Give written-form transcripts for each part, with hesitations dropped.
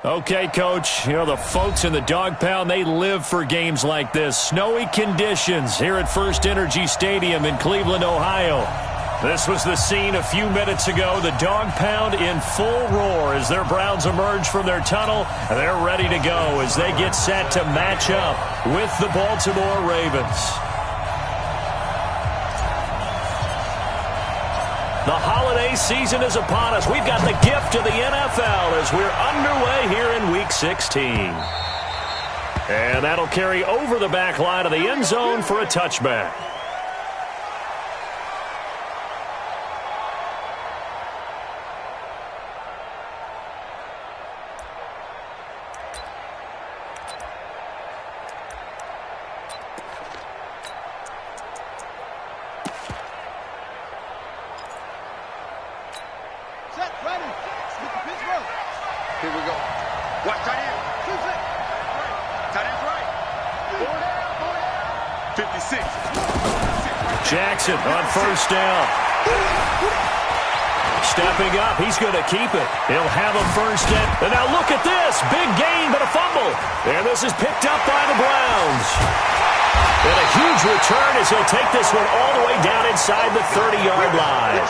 Okay, Coach, you know, the folks in the dog pound, they live for games like this. Snowy conditions here at First Energy Stadium in Cleveland, Ohio. This was the scene a few minutes ago. The dog pound in full roar as their Browns emerge from their tunnel. They're ready to go as they get set to match up with the Baltimore Ravens. The holiday season is upon us. We've got the gift of the NFL as we're underway here in Week 16. And that'll carry over the back line of the end zone for a touchback. Here we go. Watch tight end. Tight end's right. 56. Jackson on first down. Stepping up. He's going to keep it. He'll have a first down. And now look at this. Big gain, but a fumble. And this is picked up by the Browns. And a huge return as he'll take this one all the way down inside the 30-yard line.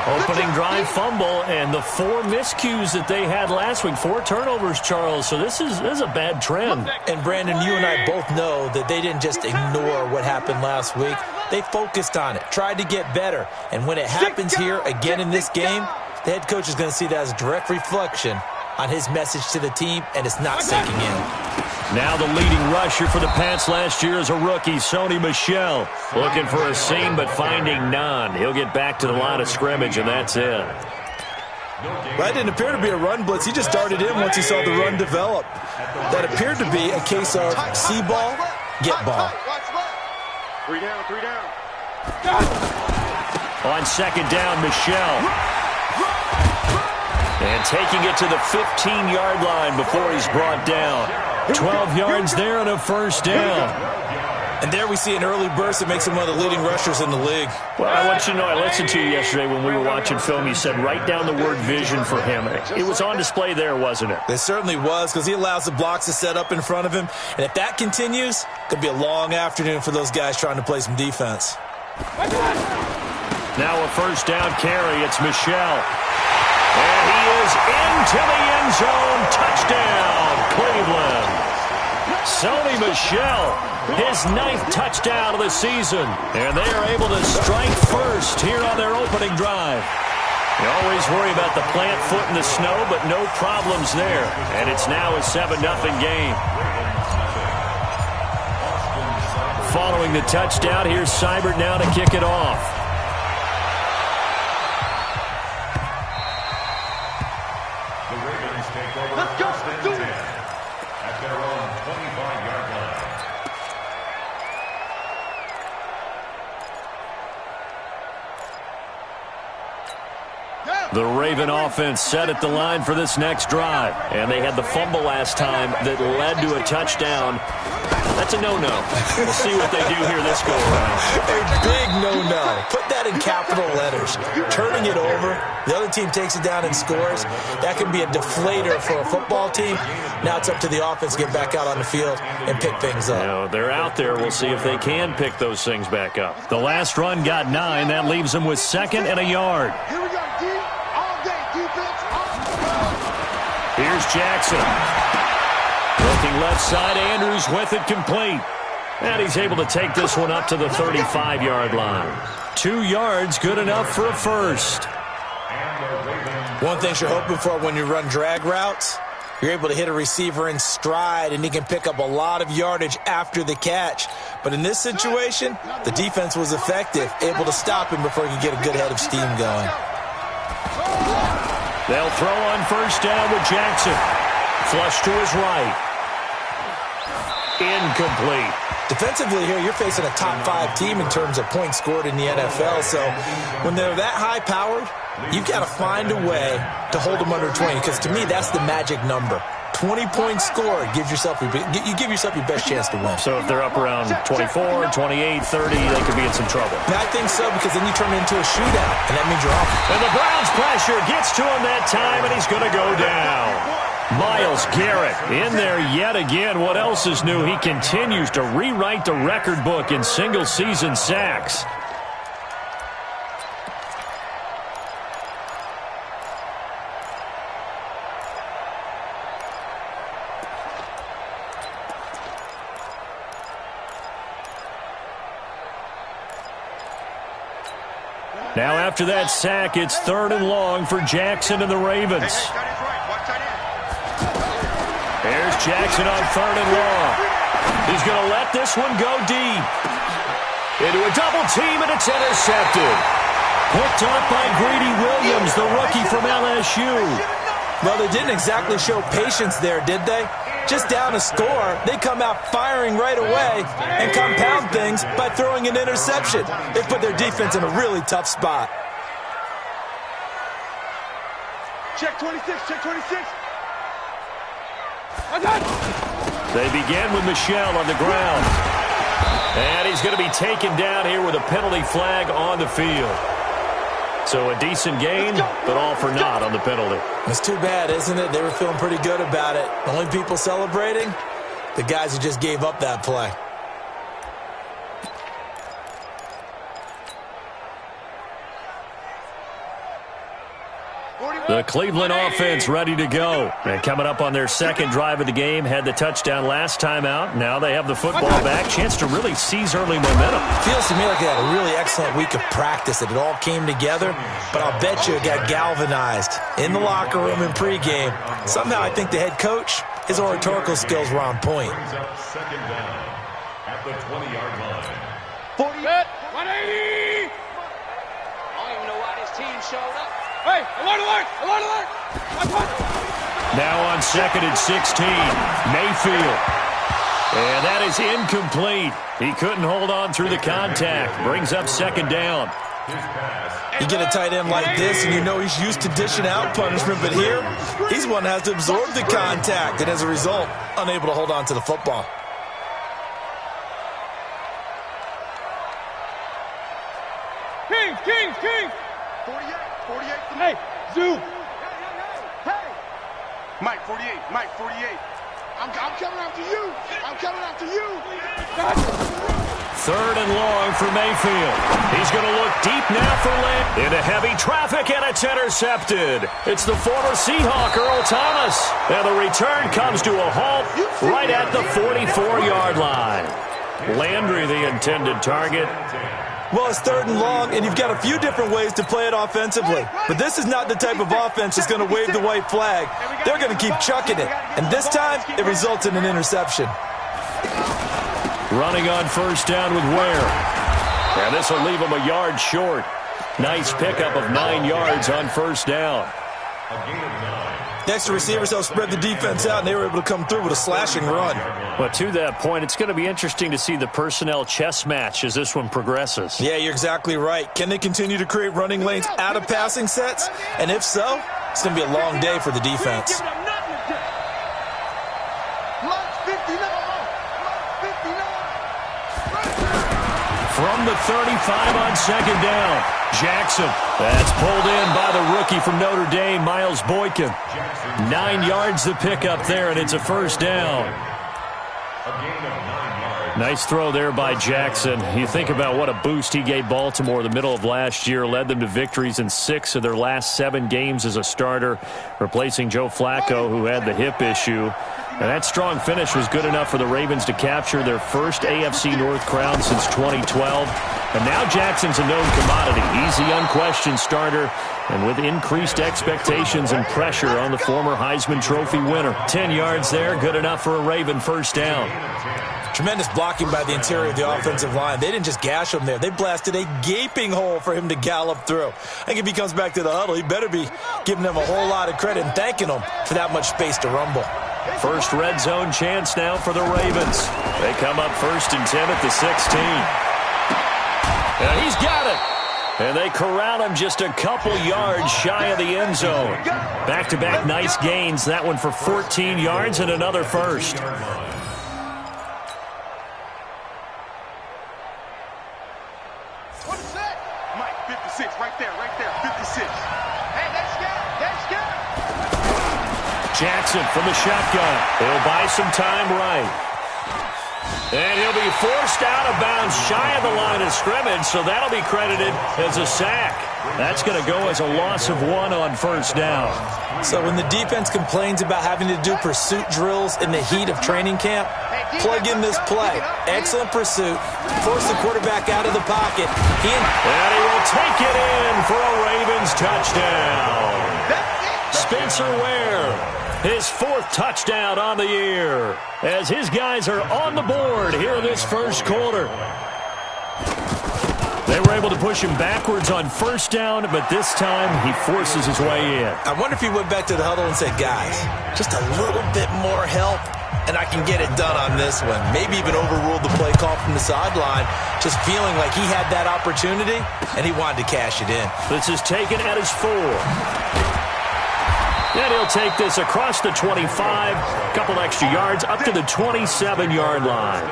Opening drive fumble, and the 4 miscues that they had last week. 4 turnovers, Charles. So this is a bad trend. And, Brandon, you and I both know that they didn't just ignore what happened last week. They focused on it, tried to get better. And when it happens here again in this game, the head coach is going to see that as a direct reflection on his message to the team, and it's not sinking in. Now the leading rusher for the Pats last year is a rookie, Sony Michel. Looking for a seam, but finding none. He'll get back to the line of scrimmage, and that's it. That didn't appear to be a run blitz. He just darted in once he saw the run develop. That appeared to be a case of see ball, get ball. 3 down, 3 down. On second down, Michel. And taking it to the 15-yard line before he's brought down. 12 yards there and a first down. And there we see an early burst that makes him one of the leading rushers in the league. Well, I want you to know, I listened to you yesterday when we were watching film. You said write down the word vision for him. It was on display there, wasn't it? It certainly was, because he allows the blocks to set up in front of him. And if that continues, it could be a long afternoon for those guys trying to play some defense. Now a first down carry. It's Michel. And he is into the end zone. Touchdown, Cleveland. Sony Michel, his 9th touchdown of the season. And they are able to strike first here on their opening drive. You always worry about the plant foot in the snow, but no problems there. And it's now a 7-0 game. Following the touchdown, here's Seibert now to kick it off. Let's go. Do it. At their own 25-yard line. The Raven offense set at the line for this next drive. And they had the fumble last time that led to a touchdown. That's a no-no. We'll see what they do here this go-around. A big no-no. Put that in capital letters. Turning it over, the other team takes it down and scores. That can be a deflator for a football team. Now it's up to the offense to get back out on the field and pick things up. You know, they're out there. We'll see if they can pick those things back up. The last run got 9. That leaves them with 2nd and a yard. Here we go, D. All day defense. Here's Jackson. Looking left side, Andrews with it complete. And he's able to take this one up to the 35-yard line. 2 yards, good enough for a first. One thing you're hoping for when you run drag routes, you're able to hit a receiver in stride, and he can pick up a lot of yardage after the catch. But in this situation, the defense was effective, able to stop him before he could get a good head of steam going. They'll throw on first down with Jackson. Flush to his right. Incomplete. Defensively here, you're facing a top 5 team in terms of points scored in the NFL. So when they're that high-powered, you've got to find a way to hold them under 20, because to me, that's the magic number. 20 points scored, you give yourself your best chance to win. So if they're up around 24, 28, 30, they could be in some trouble. And I think so, because then you turn it into a shootout, and that means you're off. And the Browns' pressure gets to him that time, and he's going to go down. Myles Garrett in there yet again. What else is new? He continues to rewrite the record book in single-season sacks. Now after that sack, it's 3rd and long for Jackson and the Ravens. There's Jackson on 3rd and long. He's going to let this one go deep. Into a double team, and it's intercepted. Picked up by Greedy Williams, the rookie from LSU. Well, they didn't exactly show patience there, did they? Just down a score, they come out firing right away and compound things by throwing an interception. They put their defense in a really tough spot. Check 26, check 26. They begin with Michel on the ground. And he's going to be taken down here with a penalty flag on the field. So a decent gain, but all for naught on the penalty. It's too bad, isn't it? They were feeling pretty good about it. The only people celebrating, the guys who just gave up that play. The Cleveland offense ready to go. And coming up on their second drive of the game, had the touchdown last time out. Now they have the football back. Chance to really seize early momentum. Feels to me like they had a really excellent week of practice, that it all came together. But I'll bet you it got galvanized in the locker room in pregame. Somehow I think the head coach, his oratorical skills were on point. Second down at the 20-yard line. 40, 180. I don't even know why this team showed up. Hey, alert, alert, alert, alert. Now on 2nd and 16, Mayfield. And that is incomplete. He couldn't hold on through the contact. Brings up 2nd down. You get a tight end like this, and you know he's used to dishing out punishment, but here, he's one that has to absorb the contact, and as a result, unable to hold on to the football. Kings, Kings, Kings. 48, 48. Hey, Zoo. Hey. Mike, 48, Mike, 48. I'm coming after you. I'm coming after you. 3rd and long for Mayfield. He's going to look deep now for Lynn. Into heavy traffic, and it's intercepted. It's the former Seahawk, Earl Thomas. And the return comes to a halt right at the 44-yard line. Landry, the intended target. Well, it's 3rd and long, and you've got a few different ways to play it offensively. But this is not the type of offense that's going to wave the white flag. They're going to keep chucking it. And this time, it results in an interception. Running on 1st down with Ware. And this will leave him a yard short. Nice pickup of 9 yards on 1st down. The extra receivers helped spread the defense out, and they were able to come through with a slashing run. Well, to that point, it's going to be interesting to see the personnel chess match as this one progresses. Yeah, you're exactly right. Can they continue to create running lanes out of passing sets? And if so, it's going to be a long day for the defense. From the 35 on 2nd down, Jackson. That's pulled in by the rookie from Notre Dame, Miles Boykin. 9 yards to pick up there, and it's a 1st down. Nice throw there by Jackson. You think about what a boost he gave Baltimore the middle of last year, led them to victories in 6 of their last 7 games as a starter, replacing Joe Flacco, who had the hip issue. And that strong finish was good enough for the Ravens to capture their first AFC North crown since 2012. And now Jackson's a known commodity. He's the unquestioned starter, and with increased expectations and pressure on the former Heisman Trophy winner. 10 yards there, good enough for a Raven 1st down. Tremendous blocking by the interior of the offensive line. They didn't just gash him there. They blasted a gaping hole for him to gallop through. I think if he comes back to the huddle, he better be giving them a whole lot of credit and thanking them for that much space to rumble. First red zone chance now for the Ravens. They come up 1st and 10 at the 16. And he's got it. And they corral him just a couple yards shy of the end zone. Back-to-back nice gains. That one for 14 yards and another 1st. Mike, 56, right there, 56. Hey, that's good. Jackson from the shotgun. He'll buy some time right. And he'll be forced out of bounds shy of the line of scrimmage, so that'll be credited as a sack. That's going to go as a loss of 1 on first down. So when the defense complains about having to do pursuit drills in the heat of training camp, plug in this play. Excellent pursuit. Force the quarterback out of the pocket. And he will take it in for a Ravens touchdown. Spencer Ware, his 4th touchdown on the year, as his guys are on the board here in this first quarter. They were able to push him backwards on first down, but this time he forces his way in. I wonder if he went back to the huddle and said, guys, just a little bit more help, and I can get it done on this one. Maybe even overruled the play call from the sideline, just feeling like he had that opportunity, and he wanted to cash it in. This is taken at his 4. And he'll take this across the 25, couple extra yards, up to the 27-yard line.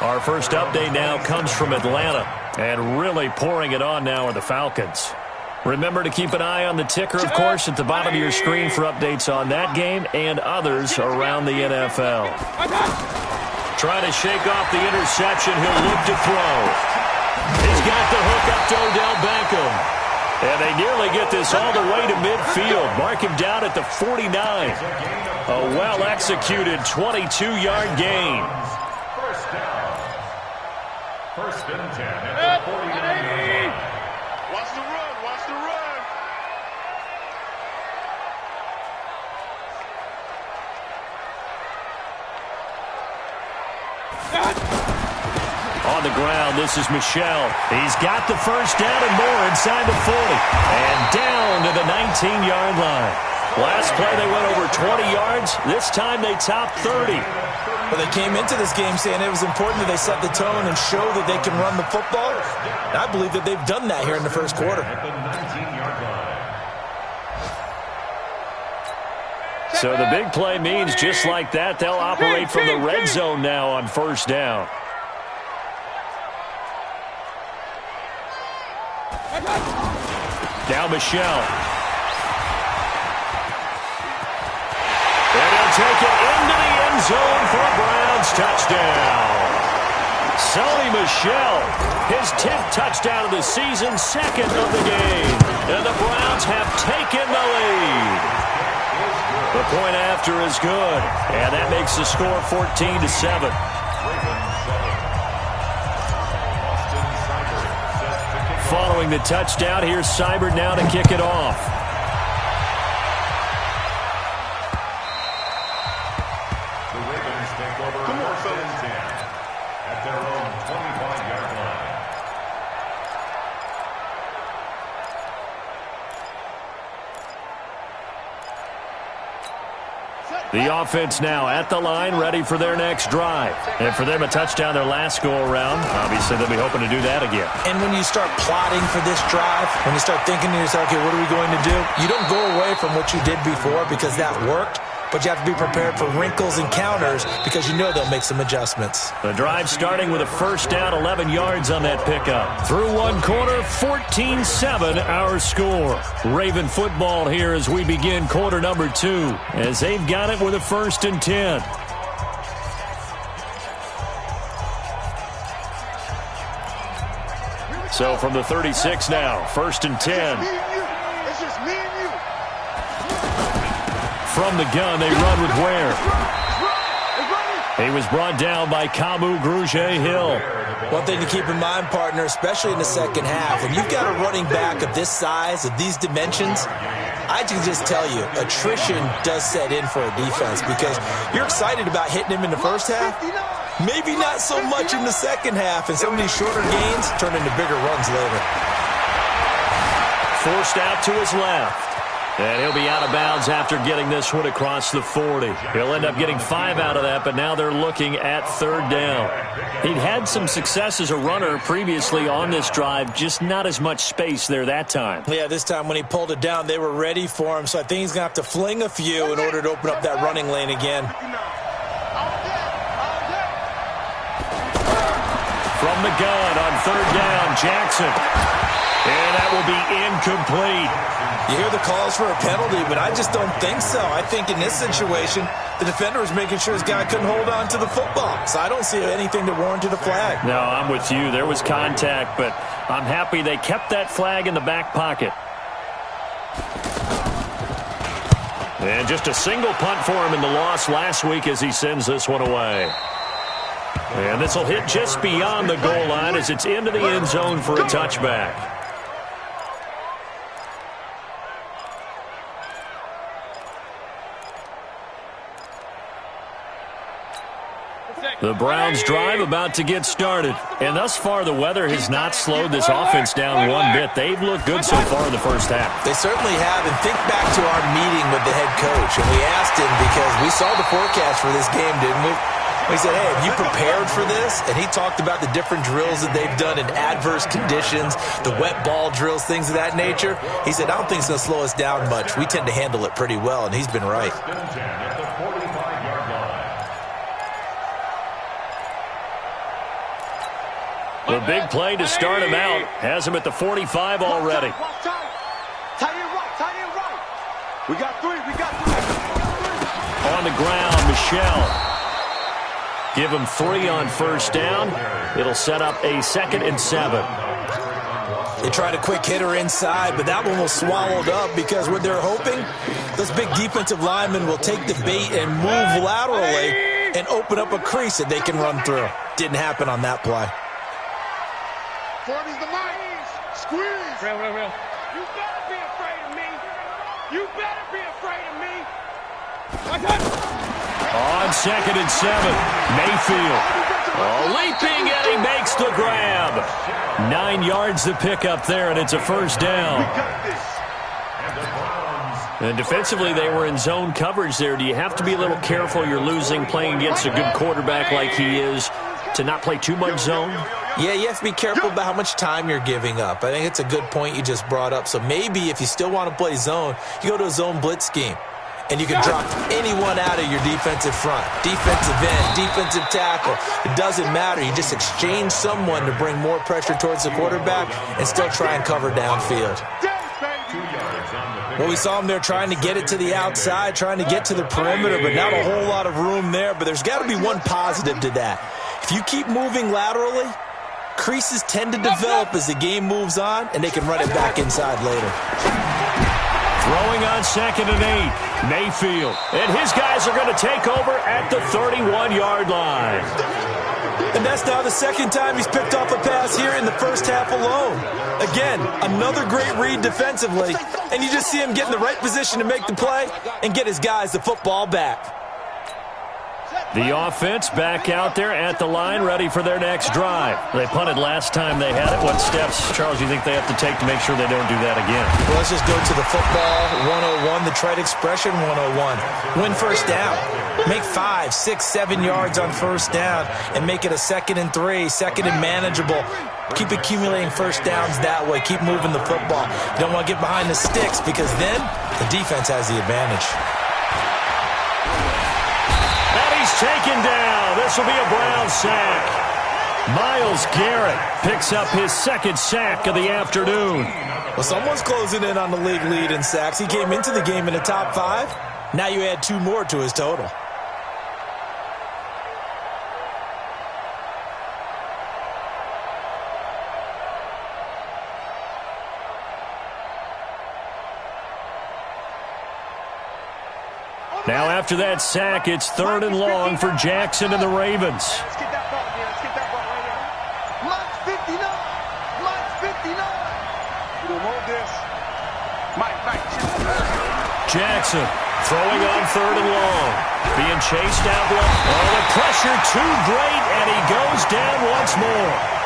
Our first update now comes from Atlanta, and really pouring it on now are the Falcons. Remember to keep an eye on the ticker, of course, at the bottom of your screen for updates on that game and others around the NFL. Trying to shake off the interception, he'll look to throw. He's got the hook up to Odell Beckham. And they nearly get this all the way to midfield. Mark him down at the 49. A well-executed 22-yard gain. First down. First and 10 at the 49-yard line. Watch the run. Watch the run. On the ground, this is Michel. He's got the first down and more inside the 40. And down to the 19-yard line. Last play, they went over 20 yards. This time, they topped 30. Well, they came into this game saying it was important that they set the tone and show that they can run the football. And I believe that they've done that here in the first quarter. So the big play means just like that, they'll operate from the red zone now on first down. Now Michel. And he'll take it into the end zone for a Browns touchdown. Sony Michel, his 10th touchdown of the season, 2nd of the game. And the Browns have taken the lead. The point after is good. And that makes the score 14-7. Following the touchdown, here's Seibert now to kick it off. The Ravens take over first and 10 at their own 25-yard line. The offense now at the line, ready for their next drive. And for them, a touchdown their last go-around. Obviously, they'll be hoping to do that again. And when you start plotting for this drive, when you start thinking to yourself, okay, what are we going to do? You don't go away from what you did before because that worked, but you have to be prepared for wrinkles and counters because you know they'll make some adjustments. The drive starting with a first down, 11 yards on that pickup. Through one quarter, 14-7 our score. Raven football here as we begin quarter number 2, as they've got it with a first and 10. So from the 36 now, first and 10. It's just me and you. From the gun, they run with Ware. He was brought down by Kamu Grugier-Hill. One thing to keep in mind, partner, especially in the second half, when you've got a running back of this size, of these dimensions, I can just tell you, attrition does set in for a defense because you're excited about hitting him in the first half, maybe not so much in the second half, and some of these shorter gains turn into bigger runs later. Forced out to his left. And he'll be out of bounds after getting this one across the 40. He'll end up getting 5 out of that, but now they're looking at third down. He'd had some success as a runner previously on this drive, just not as much space there that time. Yeah, this time when he pulled it down, they were ready for him, so I think he's going to have to fling a few in order to open up that running lane again. From the gun on third down, Jackson. And that will be incomplete. You hear the calls for a penalty, but I just don't think so. I think in this situation, the defender was making sure his guy couldn't hold on to the football. So I don't see anything that warranted a flag. No, I'm with you. There was contact, but I'm happy they kept that flag in the back pocket. And just a single punt for him in the loss last week as he sends this one away. And this will hit just beyond the goal line as it's into the end zone for a touchback. The Browns' drive about to get started. And thus far, the weather has not slowed this offense down one bit. They've looked good so far in the first half. They certainly have. And think back to our meeting with the head coach. And we asked him because we saw the forecast for this game, didn't we? We said, hey, have you prepared for this? And he talked about the different drills that they've done in adverse conditions, the wet ball drills, things of that nature. He said, I don't think it's going to slow us down much. We tend to handle it pretty well, and he's been right. The big play to start him out has him at the 45 already. Tight end right. We got three. On the ground, Michelle. Give him 3 on first down. It'll set up a 2nd and 7. They tried a quick hitter inside, but that one was swallowed up because what they're hoping, those big defensive linemen will take the bait and move laterally and open up a crease that they can run through. Didn't happen on that play. 40's the mic. Squeeze. Real. You better be afraid of me. You better be afraid of me. On 2nd and 7, Mayfield. Leaping, and he makes the grab. 9 yards to pick up there, and it's a first down. And defensively, they were in zone coverage there. Do you have to be a little careful? You're losing, playing against a good quarterback like he is, to not play too much zone? Yeah, you have to be careful about how much time you're giving up. I think it's a good point you just brought up. So maybe if you still want to play zone, you go to a zone blitz scheme. And you can drop anyone out of your defensive front. Defensive end, defensive tackle. It doesn't matter. You just exchange someone to bring more pressure towards the quarterback and still try and cover downfield. Well, we saw him there trying to get it to the outside, trying to get to the perimeter, but not a whole lot of room there. But there's got to be one positive to that. If you keep moving laterally, creases tend to develop as the game moves on, and they can run it back inside later. Throwing on 2nd and 8, Mayfield. And his guys are going to take over at the 31-yard line. And that's now the 2nd time he's picked off a pass here in the first half alone. Again, another great read defensively, and you just see him get in the right position to make the play and get his guys the football back. The offense back out there at the line, ready for their next drive. They punted last time they had it. What steps, Charles, do you think they have to take to make sure they don't do that again? Well, let's just go to the football 101, the trade expression 101. Win first down. Make 5, 6, 7 yards on first down and make it a 2nd and 3, 2nd and manageable. Keep accumulating first downs that way. Keep moving the football. You don't want to get behind the sticks because then the defense has the advantage. Taken down. This will be a Brown sack. Myles Garrett picks up his 2nd sack of the afternoon. Well, someone's closing in on the league lead in sacks. He came into the game in the top 5. Now you add 2 more to his total. Now after that sack, it's 3rd and long for Jackson and the Ravens. Let's get that ball again. Let's get that ball right there. Mike 59. We'll hold this. Mike. Jackson throwing on 3rd and long. Being chased out low. Oh, the pressure too great, and he goes down once more.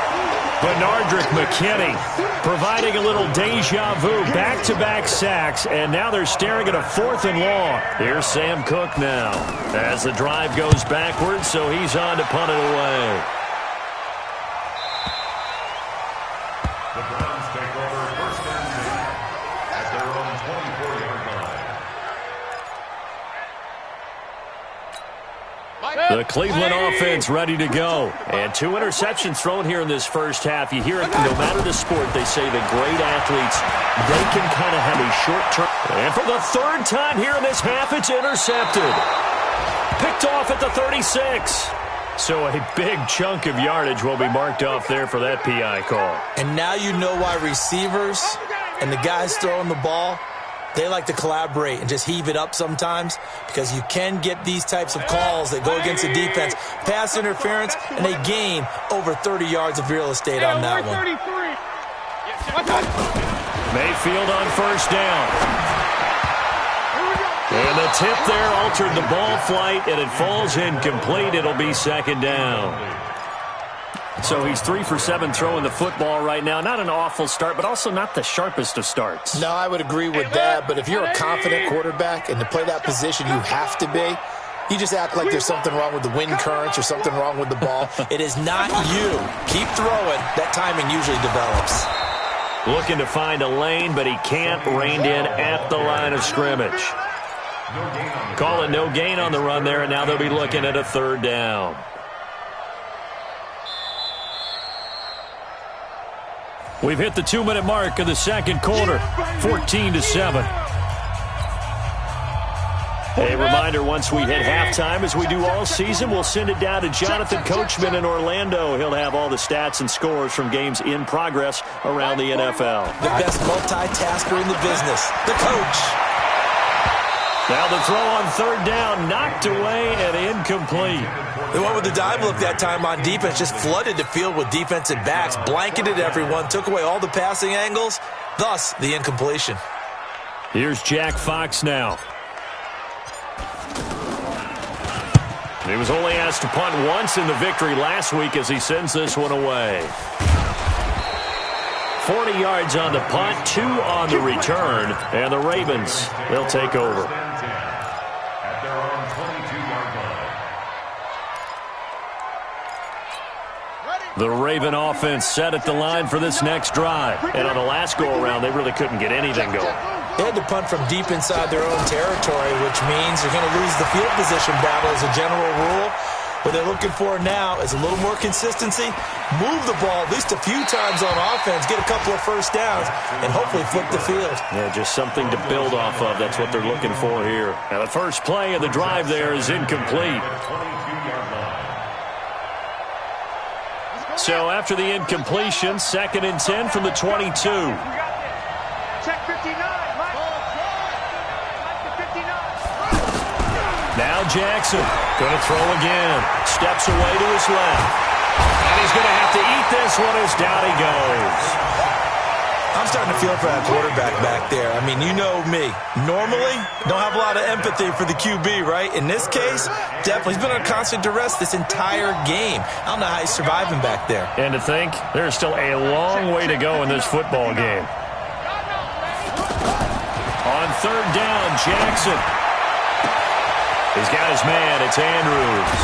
Benardrick McKinney providing a little deja vu, back-to-back sacks, and now they're staring at a 4th and long. Here's Sam Cook now as the drive goes backwards, so he's on to punt it away. The Browns take over 1st and 10 at their own 24-yard line. The Cleveland offense ready to go. And 2 interceptions thrown here in this first half. You hear it, no matter the sport, they say that great athletes, they can kind of have a short term. And for the 3rd time here in this half, it's intercepted. Picked off at the 36. So a big chunk of yardage will be marked off there for that PI call. And now you know why receivers and the guys throwing the ball, they like to collaborate and just heave it up sometimes, because you can get these types of calls that go against the defense. Pass interference, and they gain over 30 yards of real estate on that one. Mayfield on first down. And the tip there altered the ball flight, and it falls incomplete. It'll be 2nd down. So he's 3 for 7 throwing the football right now. Not an awful start, but also not the sharpest of starts. No, I would agree with that. But if you're a confident quarterback and to play that position you have to be, you just act like there's something wrong with the wind currents or something wrong with the ball. It is not you. Keep throwing. That timing usually develops. Looking to find a lane, but he can't. Reined in at the line of scrimmage. Call it no gain on the run there, and now they'll be looking at a 3rd down. We've hit the 2-minute mark of the 2nd quarter, 14-7. A reminder, once we hit halftime, as we do all season, we'll send it down to Jonathan Coachman in Orlando. He'll have all the stats and scores from games in progress around the NFL. The best multitasker in the business, the coach. Now the throw on 3rd down, knocked away and incomplete. The one with the dive look that time on defense just flooded the field with defensive backs, blanketed everyone, took away all the passing angles, thus the incompletion. Here's Jack Fox now. He was only asked to punt once in the victory last week as he sends this one away. 40 yards on the punt, 2 on the return, and the Ravens, they'll take over. The Raven offense set at the line for this next drive. And on the last go-around, they really couldn't get anything going. They had to punt from deep inside their own territory, which means you're going to lose the field position battle as a general rule. What they're looking for now is a little more consistency, move the ball at least a few times on offense, get a couple of first downs, and hopefully flip the field. Yeah, just something to build off of. That's what they're looking for here. Now, the first play of the drive there is incomplete. So after the incompletion, 2nd and 10 from the 22. Check 59. Now Jackson going to throw again. Steps away to his left. And he's going to have to eat this one as down he goes. I'm starting to feel for that quarterback back there. I mean, you know me. Normally, don't have a lot of empathy for the QB, right? In this case, definitely. He's been under constant duress this entire game. I don't know how he's surviving back there. And to think, there's still a long way to go in this football game. On 3rd down, Jackson. He's got his man. It's Andrews.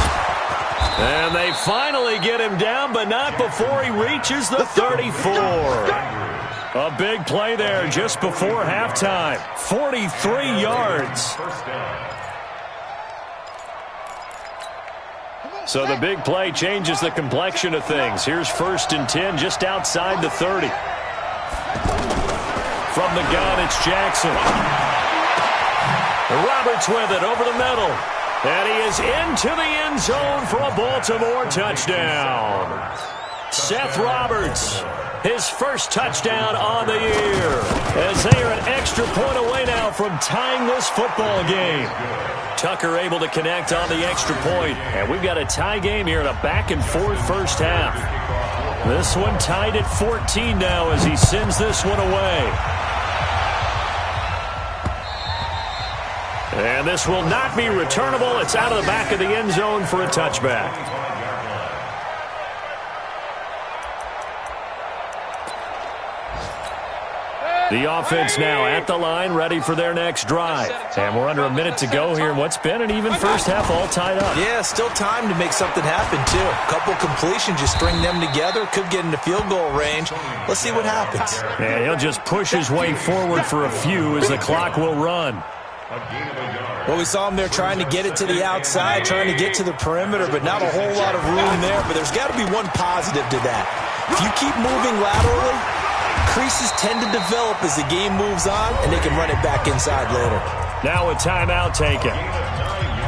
And they finally get him down, but not before he reaches the 34. A big play there just before halftime. 43 yards. So the big play changes the complexion of things. Here's 1st and 10 just outside the 30. From the gun, it's Jackson. Roberts with it over the middle. And he is into the end zone for a Baltimore touchdown. Seth Roberts, his first touchdown on the year, as they are an extra point away now from tying this football game. Tucker able to connect on the extra point, and we've got a tie game here in a back-and-forth first half. This one tied at 14 now as he sends this one away. And this will not be returnable. It's out of the back of the end zone for a touchback. The offense now at the line, ready for their next drive. And we're under a minute to go here in what's been an even first half, all tied up. Yeah, still time to make something happen, too. A couple completions, you string them together, could get into field goal range. Let's see what happens. And he'll just push his way forward for a few as the clock will run. A gain of a yard. Well, we saw him there trying to get it to the outside, trying to get to the perimeter, but not a whole lot of room there. But there's got to be one positive to that. If you keep moving laterally, creases tend to develop as the game moves on, and they can run it back inside later. Now a timeout taken.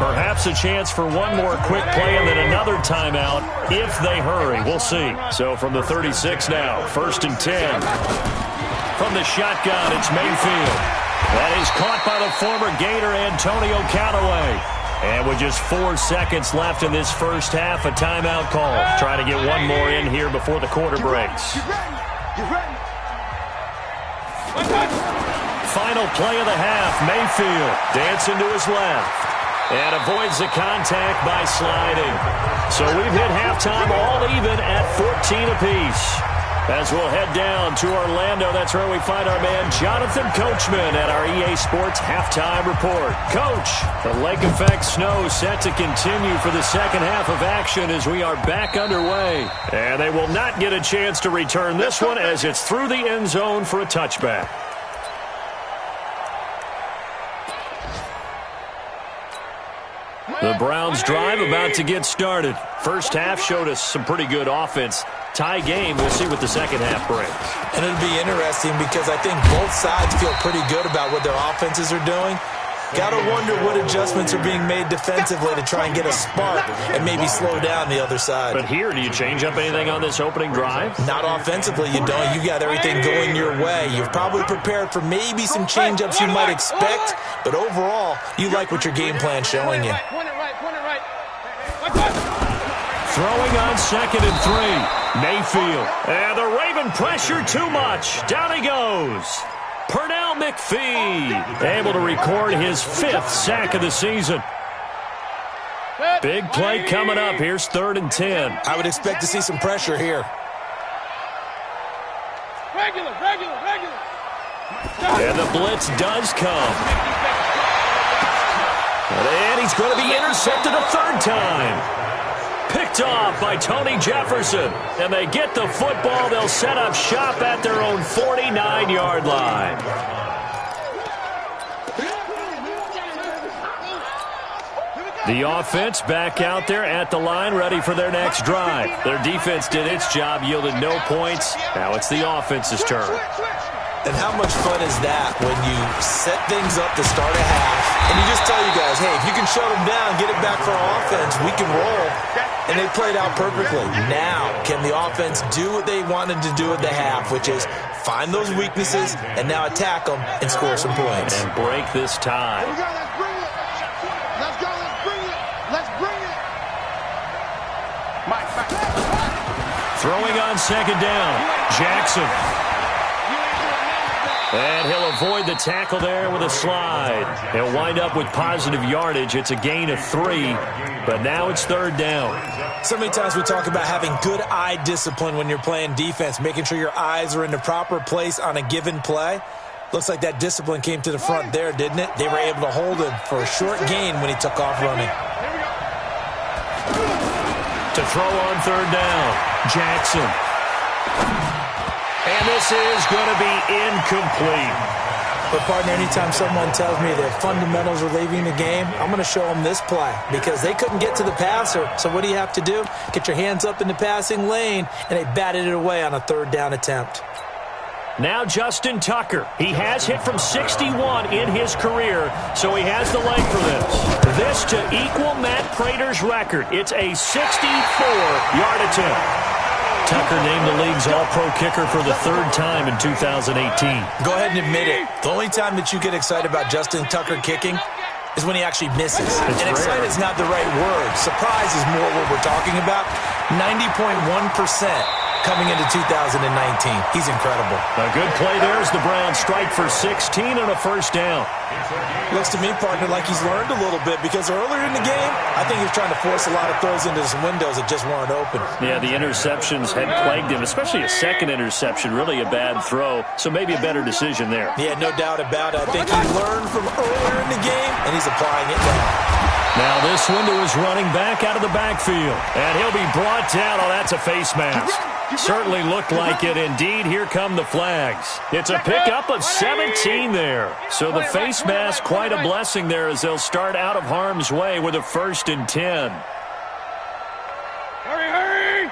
Perhaps a chance for one more quick play and then another timeout if they hurry. We'll see. So from the 36 now, 1st and 10. From the shotgun, it's Mayfield. That is caught by the former Gator Antonio Callaway. And with just 4 seconds left in this first half, a timeout call. Trying to get one more in here before the quarter breaks. Final play of the half, Mayfield dancing to his left. And avoids the contact by sliding. So we've hit halftime all even at 14 apiece. As we'll head down to Orlando, that's where we find our man Jonathan Coachman at our EA Sports Halftime Report. Coach, the lake effect snow set to continue for the second half of action as we are back underway. And they will not get a chance to return this one as it's through the end zone for a touchback. The Browns drive about to get started. First half showed us some pretty good offense. Tie game, we'll see what the second half brings. And it'll be interesting because I think both sides feel pretty good about what their offenses are doing. Got to wonder what adjustments are being made defensively to try and get a spark and maybe slow down the other side. But here, do you change up anything on this opening drive? Not offensively, you don't. You got everything going your way. You've probably prepared for maybe some change-ups you might expect, but overall, you like what your game plan's showing you. Throwing on 2nd and 3. Mayfield. And the Raven pressure too much. Down he goes. Pernell McPhee able to record his 5th sack of the season. Big play coming up. Here's 3rd and 10. I would expect to see some pressure here. Regular. And the blitz does come. And he's going to be intercepted a 3rd time. Picked off by Tony Jefferson. And they get the football. They'll set up shop at their own 49-yard line. The offense back out there at the line, ready for their next drive. Their defense did its job, yielded no points. Now it's the offense's turn. And how much fun is that when you set things up to start a half and you just tell you guys, hey, if you can shut them down, get it back for our offense, we can roll. And they played out perfectly. Now, can the offense do what they wanted to do at the half, which is find those weaknesses and now attack them and score some points. And break this tie. Here we go, let's bring it. Let's go, let's bring it. Let's bring it. Mike. Throwing on 2nd down. Jackson. And he'll avoid the tackle there with a slide. He'll wind up with positive yardage. It's a gain of 3, but now it's 3rd down. So many times we talk about having good eye discipline when you're playing defense, making sure your eyes are in the proper place on a given play. Looks like that discipline came to the front there, didn't it? They were able to hold him for a short gain when he took off running. To throw on 3rd down, Jackson. And this is going to be incomplete. But, partner, anytime someone tells me their fundamentals are leaving the game, I'm going to show them this play because they couldn't get to the passer. So what do you have to do? Get your hands up in the passing lane, and they batted it away on a 3rd down attempt. Now Justin Tucker. He has hit from 61 in his career, so he has the leg for this. This to equal Matt Prater's record. It's a 64-yard attempt. Tucker named the league's all-pro kicker for the 3rd time in 2018. Go ahead and admit it. The only time that you get excited about Justin Tucker kicking is when he actually misses. And excited is not the right word. Surprise is more what we're talking about. 90.1% coming into 2019. He's incredible. A good play there as the Browns strike for 16 and a 1st down. Looks to me, partner, like he's learned a little bit because earlier in the game, I think he was trying to force a lot of throws into some windows that just weren't open. Yeah, the interceptions had plagued him, especially a 2nd interception, really a bad throw, so maybe a better decision there. Yeah, no doubt about it. I think he learned from earlier in the game, and he's applying it now. Now this one to his running back out of the backfield. And he'll be brought down. Oh, that's a face mask. Certainly looked like it. Indeed, here come the flags. It's a pickup of 17 there. So the face mask, quite a blessing there as they'll start out of harm's way with a 1st and 10. Hurry, hurry!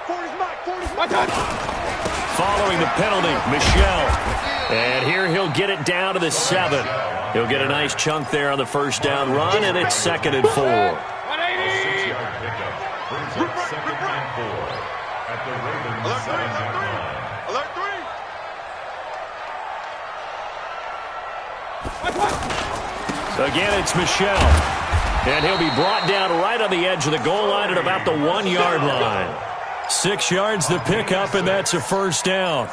40's Mike, 40's Mike. Following the penalty, Michel. And here he'll get it down to the 7. He'll get a nice chunk there on the first down run, and it's 2nd and 4. 180! Brings up 2nd and 4 at the Ravens 7-yard line. Alert 3! So again, it's Michel. And he'll be brought down right on the edge of the goal line at about the 1-yard line. 6 yards to pick up, and that's a 1st down.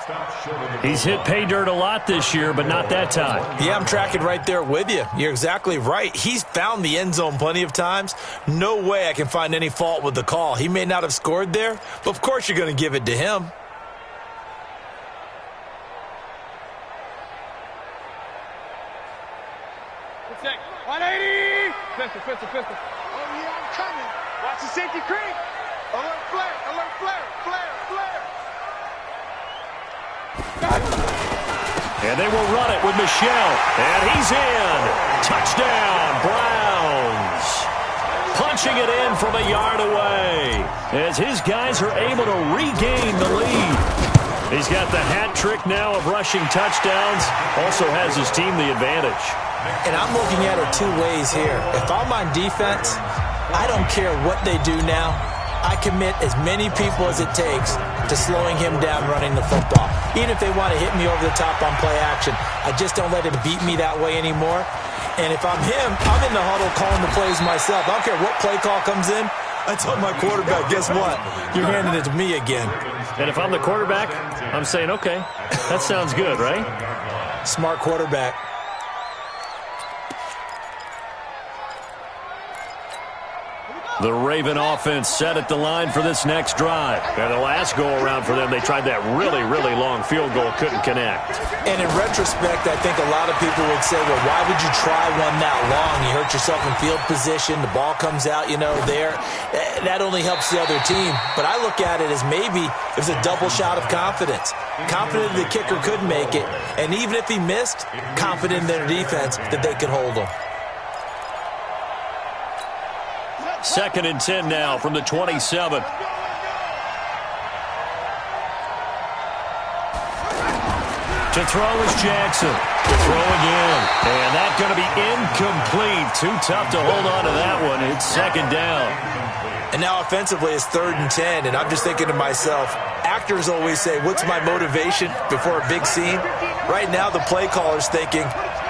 He's hit pay dirt a lot this year, but not that time. Yeah, I'm tracking right there with you. You're exactly right. He's found the end zone plenty of times. No way I can find any fault with the call. He may not have scored there, but of course you're going to give it to him. Check. 180! Pistol. Oh, yeah, I'm coming. Watch the safety creep. Alert flare, flare. And they will run it with Michel. And he's in. Touchdown, Browns. Punching it in from a yard away as his guys are able to regain the lead. He's got the hat trick now of rushing touchdowns. Also has his team the advantage. And I'm looking at it 2 ways here. If I'm on defense, I don't care what they do now. I commit as many people as it takes to slowing him down running the football. Even if they want to hit me over the top on play action, I just don't let him beat me that way anymore. And if I'm him, I'm in the huddle calling the plays myself. I don't care what play call comes in. I tell my quarterback, guess what? You're handing it to me again. And if I'm the quarterback, I'm saying, okay, that sounds good, right? Smart quarterback. The Raven offense set at the line for this next drive. And the last go-around for them, they tried that really, really long field goal, couldn't connect. And in retrospect, I think a lot of people would say, well, why would you try one that long? You hurt yourself in field position. The ball comes out, there. That only helps the other team. But I look at it as maybe it was a double shot of confidence. Confident the kicker could make it. And even if he missed, confident in their defense that they could hold him. 2nd and 10 now from the 27. To throw is Jackson. To throw again. And that's going to be incomplete. Too tough to hold on to that one. It's 2nd down. And now offensively it's 3rd and 10. And I'm just thinking to myself, actors always say, what's my motivation before a big scene? Right now the play caller's thinking,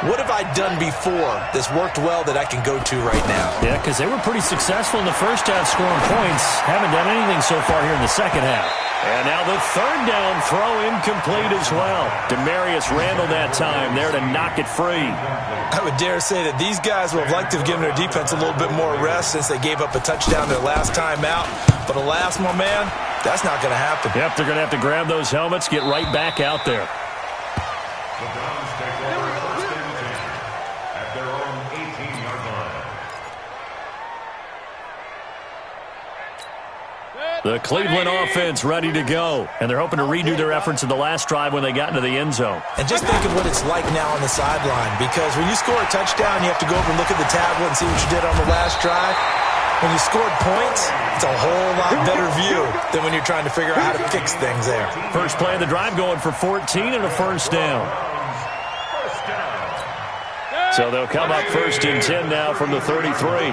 what have I done before that's worked well that I can go to right now? Yeah, because they were pretty successful in the first half scoring points. Haven't done anything so far here in the second half. And now the 3rd down throw incomplete as well. Demarius Randall that time there to knock it free. I would dare say that these guys would have liked to have given their defense a little bit more rest since they gave up a touchdown their last time out. But alas, my man, that's not going to happen. Yep, they're going to have to grab those helmets, get right back out there. The Browns take over 1st and 10 at their own 18-yard line. The Cleveland offense ready to go. And they're hoping to redo their efforts in the last drive when they got into the end zone. And just think of what it's like now on the sideline. Because when you score a touchdown, you have to go over and look at the tablet and see what you did on the last drive. When you scored points, it's a whole lot better view than when you're trying to figure out how to fix things there. First play of the drive going for 14 and a 1st down. So they'll come up 1st and 10 now from the 33.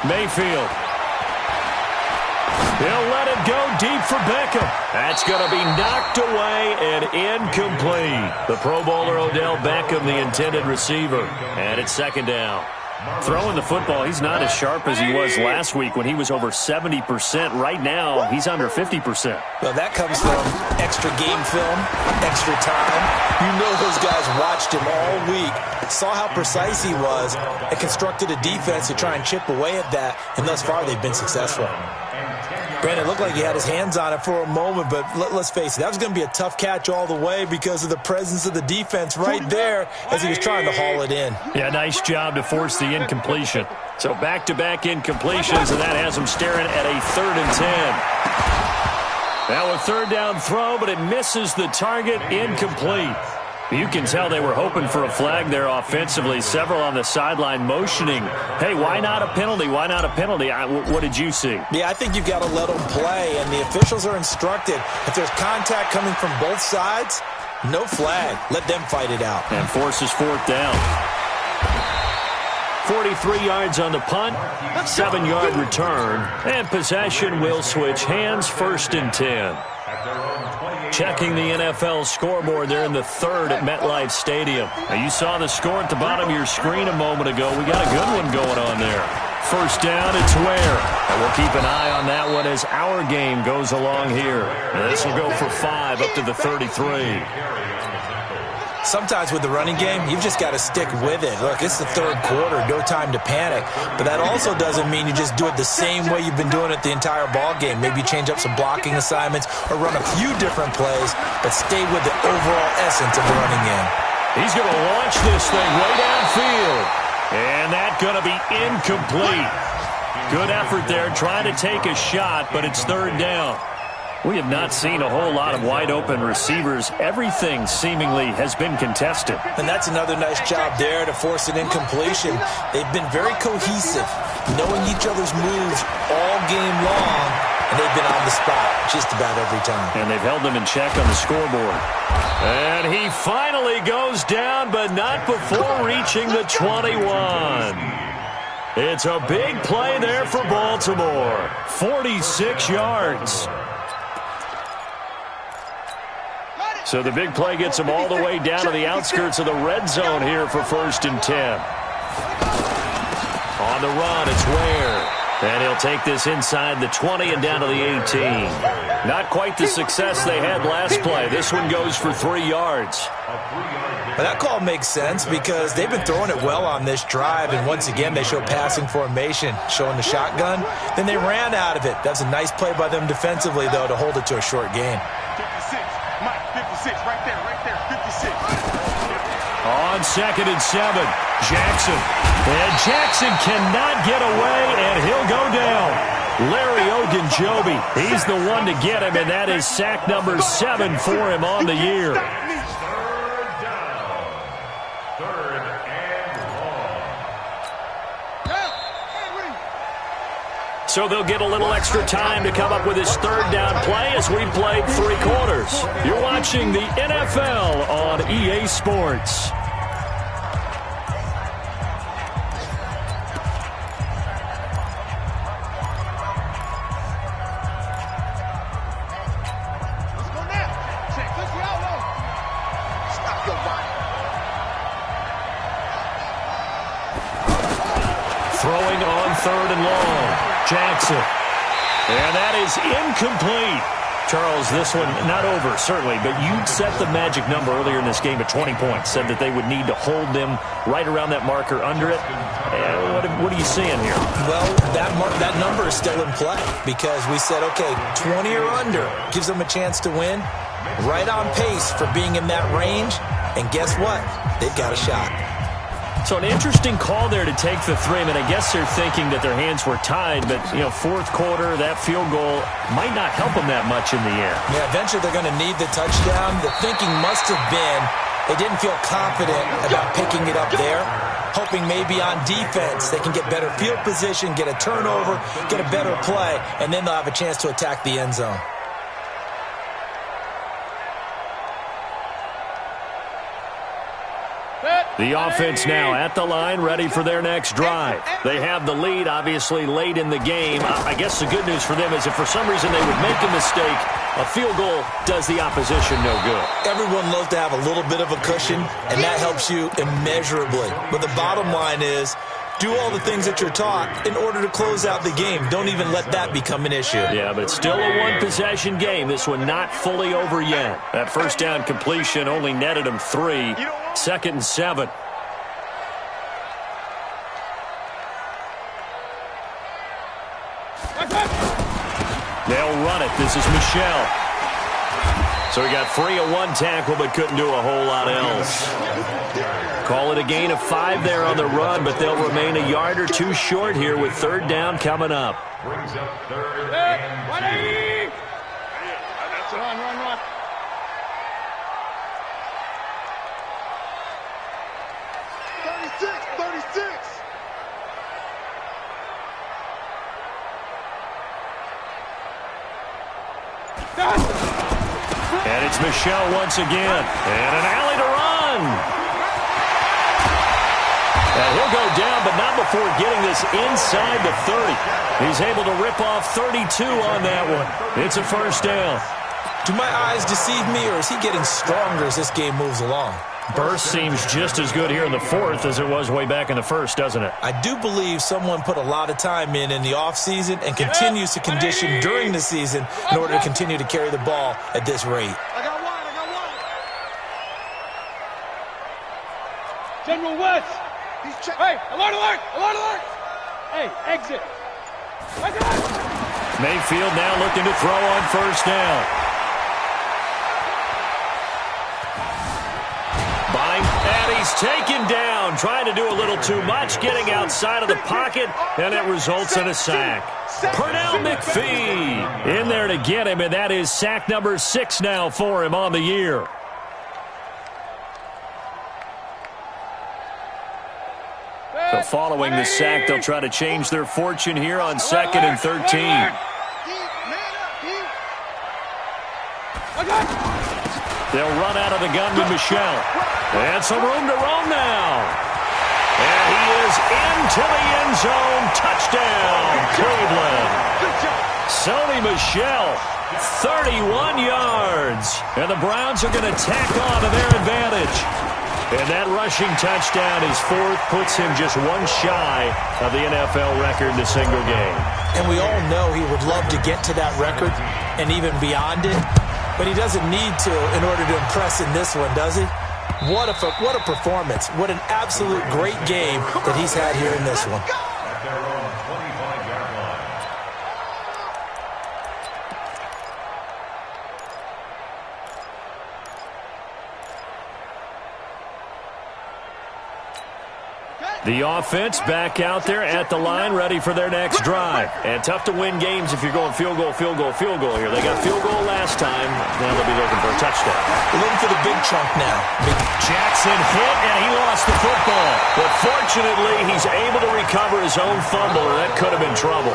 Mayfield. He'll let it go deep for Beckham. That's going to be knocked away and incomplete. The Pro Bowler Odell Beckham, the intended receiver. And it's 2nd down. Throwing the football, he's not as sharp as he was last week when he was over 70%. Right now, he's under 50%. Well, that comes from extra game film, extra time. You know those guys watched him all week, saw how precise he was, and constructed a defense to try and chip away at that, and thus far they've been successful. Granted, it looked like he had his hands on it for a moment, but let's face it, that was going to be a tough catch all the way because of the presence of the defense right there as he was trying to haul it in. Yeah, nice job to force the incompletion. So back-to-back incompletions, and that has him staring at a 3rd and 10. Now a 3rd down throw, but it misses the target, incomplete. You can tell they were hoping for a flag there offensively. Several on the sideline motioning, hey, why not a penalty? Why not a penalty? What did you see? Yeah, I think you've got to let them play, and the officials are instructed. If there's contact coming from both sides, no flag. Let them fight it out. And forces 4th down. 43 yards on the punt, 7-yard return, and possession will switch hands, 1st and 10. Checking the NFL scoreboard, they're in the 3rd at MetLife Stadium. Now, you saw the score at the bottom of your screen a moment ago. We got a good one going on there. 1st down, it's Ware. And we'll keep an eye on that one as our game goes along here. And this will go for 5 up to the 33. Sometimes with the running game, you've just got to stick with it. Look, it's the 3rd quarter, no time to panic. But that also doesn't mean you just do it the same way you've been doing it the entire ball game. Maybe change up some blocking assignments or run a few different plays, but stay with the overall essence of the running game. He's going to launch this thing way downfield. And that's going to be incomplete. Good effort there, trying to take a shot, but it's 3rd down. We have not seen a whole lot of wide-open receivers. Everything seemingly has been contested. And that's another nice job there to force an incompletion. They've been very cohesive, knowing each other's moves all game long, and they've been on the spot just about every time. And they've held them in check on the scoreboard. And he finally goes down, but not before reaching the 21. It's a big play there for Baltimore. 46 yards. So the big play gets him all the way down to the outskirts of the red zone here for 1st and 10. On the run, it's Ware. And he'll take this inside the 20 and down to the 18. Not quite the success they had last play. This one goes for 3 yards. But that call makes sense because they've been throwing it well on this drive, and once again they show passing formation, showing the shotgun. Then they ran out of it. That's a nice play by them defensively, though, to hold it to a short gain. 56, right there, 56. On 2nd and 7, Jackson. And Jackson cannot get away, and he'll go down. Larry Ogunjobi, he's the one to get him, and that is sack number 7 for him on the year. So they'll get a little extra time to come up with his 3rd down play as we've played 3 quarters. You're watching the NFL on EA Sports. Let's go now. Check this out. Stop your body. Throwing on 3rd and long. Jackson. And that is incomplete. Charles, this one not over, certainly, but you set the magic number earlier in this game at 20 points. Said that they would need to hold them right around that marker under it. What are you seeing here? Well, that number is still in play because we said, okay, 20 or under gives them a chance to win. Right on pace for being in that range. And guess what? They've got a shot. So an interesting call there to take the 3. I mean, I guess they're thinking that their hands were tied, but, 4th quarter, that field goal might not help them that much in the air. Yeah, eventually they're going to need the touchdown. The thinking must have been they didn't feel confident about picking it up there, hoping maybe on defense they can get better field position, get a turnover, get a better play, and then they'll have a chance to attack the end zone. The offense now at the line, ready for their next drive. They have the lead, obviously, late in the game. I guess the good news for them is if for some reason they would make a mistake, a field goal does the opposition no good. Everyone loves to have a little bit of a cushion, and that helps you immeasurably. But the bottom line is Do all the things that you're taught in order to close out the game. Don't even let that become an issue. Yeah, but it's still a one-possession game. This one not fully over yet. That first down completion only netted him 3. 2nd and 7. They'll run it. This is Michel. So he got free of 1 tackle but couldn't do a whole lot else. Call it a gain of 5 there on the run, but they'll remain a yard or 2 short here with 3rd down coming up. Brings up 3rd and 2. Run. 36. And it's Michel once again. And an alley to run. And he'll go down, but not before getting this inside the 30. He's able to rip off 32 on that one. It's a 1st down. Do my eyes deceive me, or is he getting stronger as this game moves along? Burst seems just as good here in the 4th as it was way back in the 1st, doesn't it? I do believe someone put a lot of time in the offseason and continues to condition during the season in order to continue to carry the ball at this rate. I got one. General West. Hey, alert. Hey, exit. Mayfield now looking to throw on 1st down. And he's taken down, trying to do a little too much, getting outside of the pocket, and it results in a sack. Pernell McPhee in there to get him, and that is sack number 6 now for him on the year. So following the sack, they'll try to change their fortune here on 2nd and 13. They'll run out of the gun with Michel. And some room to roam now. And he is into the end zone. Touchdown, Cleveland. Sony Michel, 31 yards. And the Browns are going to tack on to their advantage. And that rushing touchdown is 4th, puts him just 1 shy of the NFL record in a single game. And we all know he would love to get to that record and even beyond it. But he doesn't need to in order to impress in this one, does he? What a performance. What an absolute great game that he's had here in this one. At their own 25-yard line. The offense back out there at the line, ready for their next drive. And tough to win games if you're going field goal here. They got field goal last time. Now they'll be looking for a touchdown. We're looking for the big chunk now. Jackson hit, and he lost the football. But fortunately, he's able to recover his own fumble, and that could have been trouble.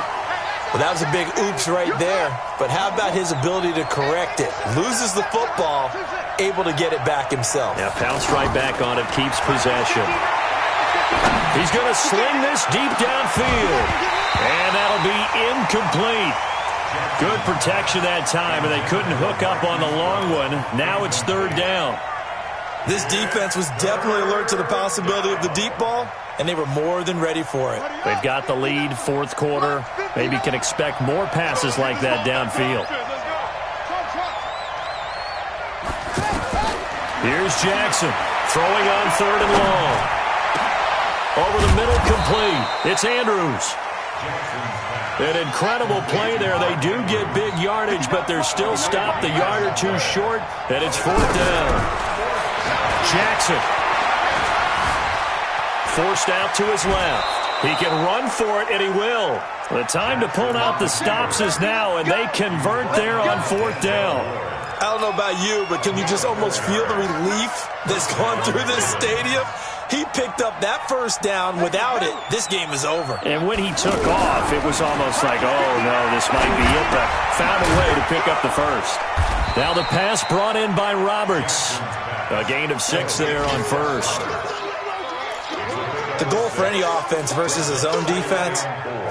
Well, that was a big oops right there. But how about his ability to correct it? Loses the football, able to get it back himself. Yeah, pounced right back on it, keeps possession. He's going to sling this deep downfield. And that'll be incomplete. Good protection that time, and they couldn't hook up on the long one. Now it's 3rd down. This defense was definitely alert to the possibility of the deep ball, and they were more than ready for it. They've got the lead, 4th quarter. Maybe can expect more passes like that downfield. Here's Jackson throwing on 3rd and long. Over the middle, complete. It's Andrews. An incredible play there. They do get big yardage, but they're still stopped a yard or 2 short, and it's 4th down. Jackson forced out to his left. He can run for it, and he will. The time to pull out the stops is now, and they convert there on 4th down. I don't know about you, but can you just almost feel the relief that's gone through this stadium? He picked up that 1st down. Without it, this game is over. And when he took off, it was almost like, oh, no, this might be it, but found a way to pick up the 1st. Now the pass brought in by Roberts. A gain of 6 there on 1st. The goal for any offense versus his own defense,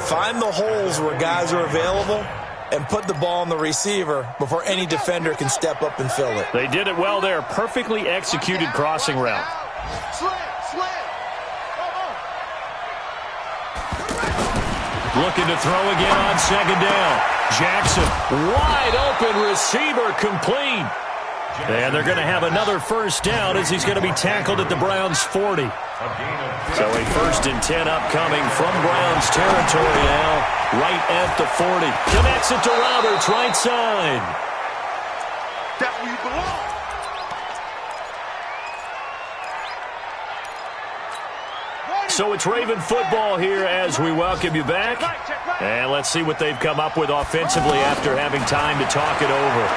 find the holes where guys are available and put the ball on the receiver before any defender can step up and fill it. They did it well there. Perfectly executed crossing route. Looking to throw again on second down. Jackson, wide open receiver, complete. And they're going to have another first down as he's going to be tackled at the Browns' 40. So a 1st and 10 upcoming from Browns territory now, right at the 40. Connects it to Roberts, right side. That's where you belong. So it's Raven football here as we welcome you back. And let's see what they've come up with offensively after having time to talk it over.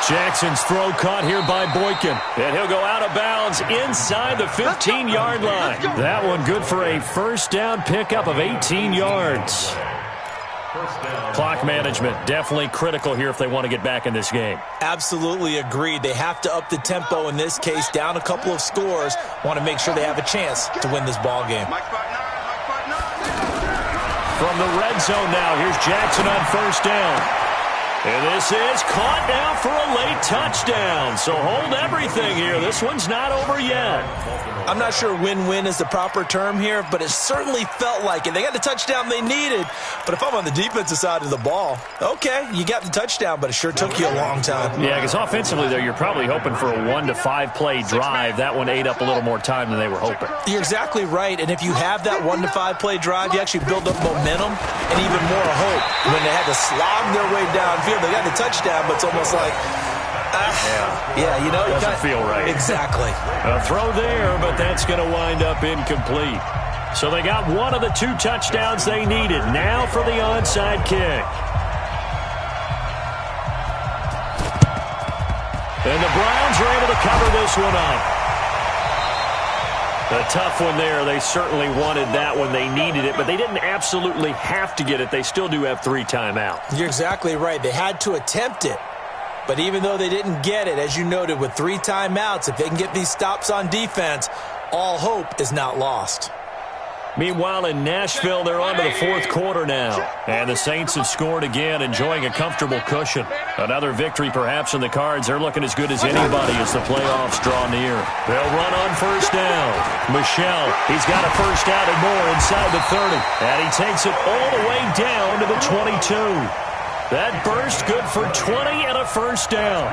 Jackson's throw caught here by Boykin. And he'll go out of bounds inside the 15-yard line. That one good for a first down pickup of 18 yards. Clock management definitely critical here if they want to get back in this game. Absolutely agreed. They have to up the tempo in this case, down a couple of scores. Want to make sure they have a chance to win this ball game. From the red zone now, here's Jackson on first down. And this is caught now for a late touchdown. So hold everything here. This one's not over yet. I'm not sure win-win is the proper term here, but it certainly felt like it. They got the touchdown they needed. But if I'm on the defensive side of the ball, okay, you got the touchdown, but it sure took you a long time. Yeah, because offensively, though, you're probably hoping for a 1 to 5 play drive. That one ate up a little more time than they were hoping. You're exactly right. And if you have that 1 to 5 play drive, you actually build up momentum and even more hope. When they had to slog their way downfield, they got the touchdown, but it's almost like, yeah, you know, it doesn't feel right. Exactly. A throw there, but that's going to wind up incomplete. So they got one of the 2 touchdowns they needed. Now for the onside kick. And the Browns are able to cover this one up. A tough one there. They certainly wanted that one. They needed it, but they didn't absolutely have to get it. They still do have 3 timeouts. You're exactly right. They had to attempt it. But even though they didn't get it, as you noted, with 3 timeouts, if they can get these stops on defense, all hope is not lost. Meanwhile, in Nashville, they're on to the 4th quarter now. And the Saints have scored again, enjoying a comfortable cushion. Another victory perhaps in the cards. They're looking as good as anybody as the playoffs draw near. They'll run on first down. Michel, he's got a first down and more inside the 30. And he takes it all the way down to the 22. That burst good for 20 and a first down.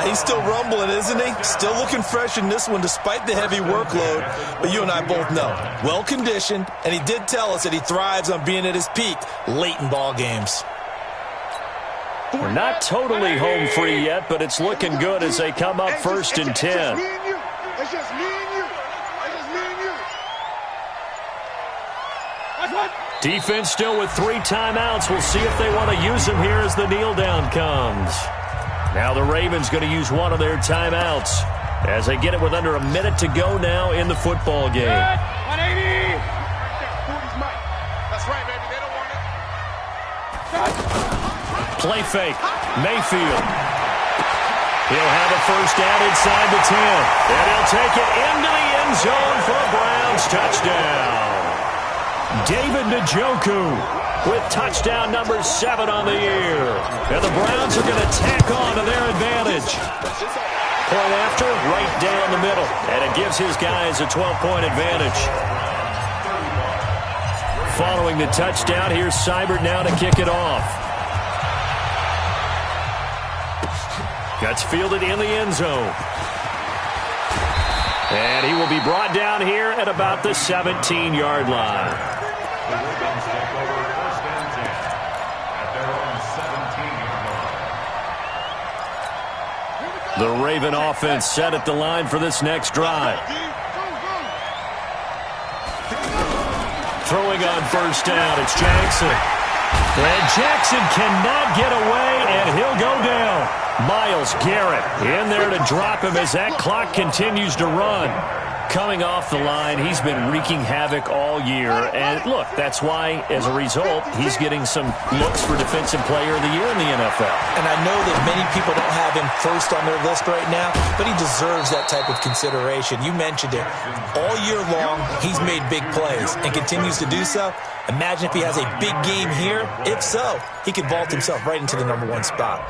He's still rumbling, isn't he? Still looking fresh in this one despite the heavy workload. But you and I both know, well-conditioned, and he did tell us that he thrives on being at his peak late in ball games. We're not totally home free yet, but it's looking good as they come up 1st and 10. It's just me and you. Defense still with 3 timeouts. We'll see if they want to use them here as the kneel down comes. Now the Ravens going to use one of their timeouts as they get it with under a minute to go now in the football game. 180. That's right, baby. They don't want it. Play fake. Mayfield. He'll have a first down inside the 10. And he'll take it into the end zone for a Browns touchdown. David Njoku with touchdown number 7 on the year. And the Browns are going to tack on to their advantage. Point after, right down the middle. And it gives his guys a 12-point advantage. Following the touchdown, here's Seibert now to kick it off. Gets fielded in the end zone. And he will be brought down here at about the 17-yard line. The Ravens take over 1st and 10 at their own 17-yard line. The Raven offense set at the line for this next drive. Throwing on first down, it's Jackson. And Jackson cannot get away, and he'll go down. Myles Garrett in there to drop him as that clock continues to run. Coming off the line, he's been wreaking havoc all year. And look, that's why, as a result, he's getting some looks for Defensive Player of the Year in the NFL. And I know that many people don't have him first on their list right now, but he deserves that type of consideration. You mentioned it. All year long, he's made big plays and continues to do so. Imagine if he has a big game here. If so, he could vault himself right into the number 1 spot.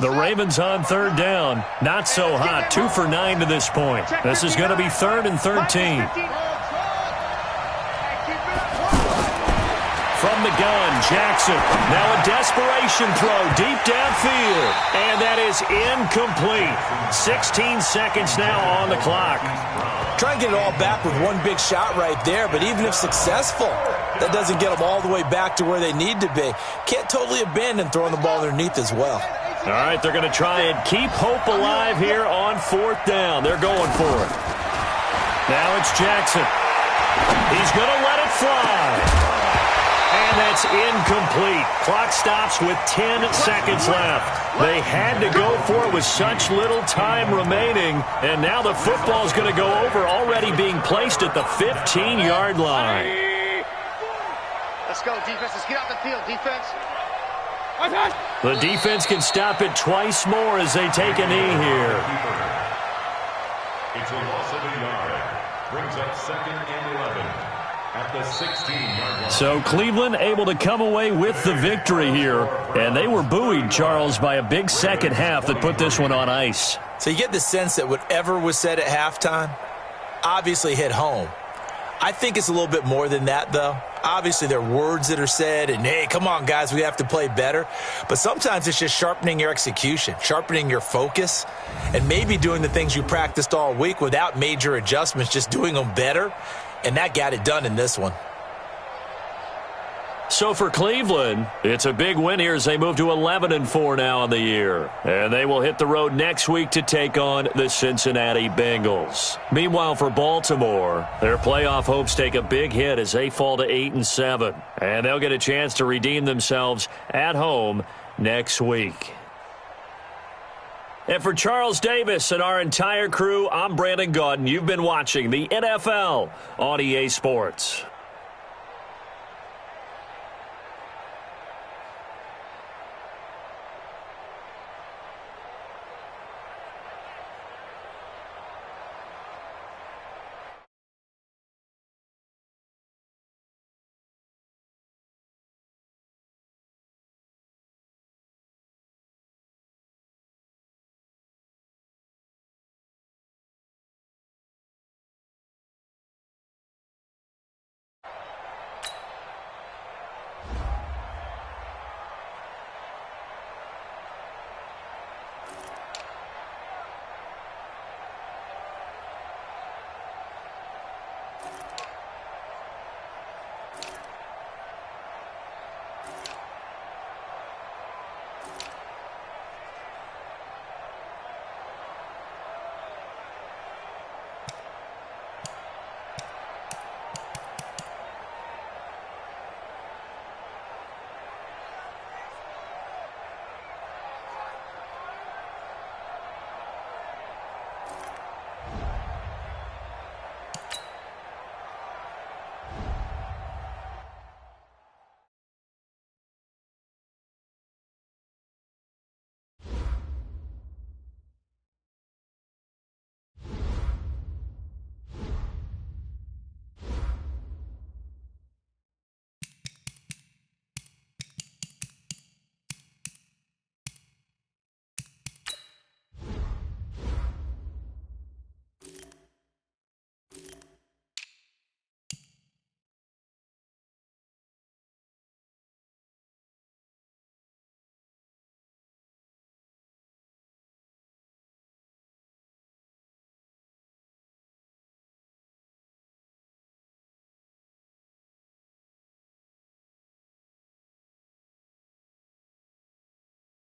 The Ravens on third down. Not so hot. 2 for 9 to this point. This is going to be 3rd and 13. From the gun, Jackson. Now a desperation throw deep downfield. And that is incomplete. 16 seconds now on the clock. Try and get it all back with one big shot right there, but even if successful, that doesn't get them all the way back to where they need to be. Can't totally abandon throwing the ball underneath as well. All right, they're going to try and keep hope alive here on 4th down. They're going for it. Now it's Jackson. He's going to let it fly. And that's incomplete. Clock stops with 10 seconds left. They had to go for it with such little time remaining. And now the football's going to go over, already being placed at the 15-yard line. Let's go, defense. Let's get out the field, defense. The defense can stop it twice more as they take a knee here. It's a loss of a yard. Brings up 2nd and 11 at the 16-yard line. So Cleveland able to come away with the victory here. And they were buoyed, Charles, by a big second half that put this one on ice. So you get the sense that whatever was said at halftime obviously hit home. I think it's a little bit more than that, though. Obviously, there are words that are said, and, hey, come on, guys, we have to play better. But sometimes it's just sharpening your execution, sharpening your focus, and maybe doing the things you practiced all week without major adjustments, just doing them better. And that got it done in this one. So for Cleveland, it's a big win here as they move to 11-4 now on the year. And they will hit the road next week to take on the Cincinnati Bengals. Meanwhile, for Baltimore, their playoff hopes take a big hit as they fall to 8-7. And they'll get a chance to redeem themselves at home next week. And for Charles Davis and our entire crew, I'm Brandon Gaudin. You've been watching the NFL on EA Sports.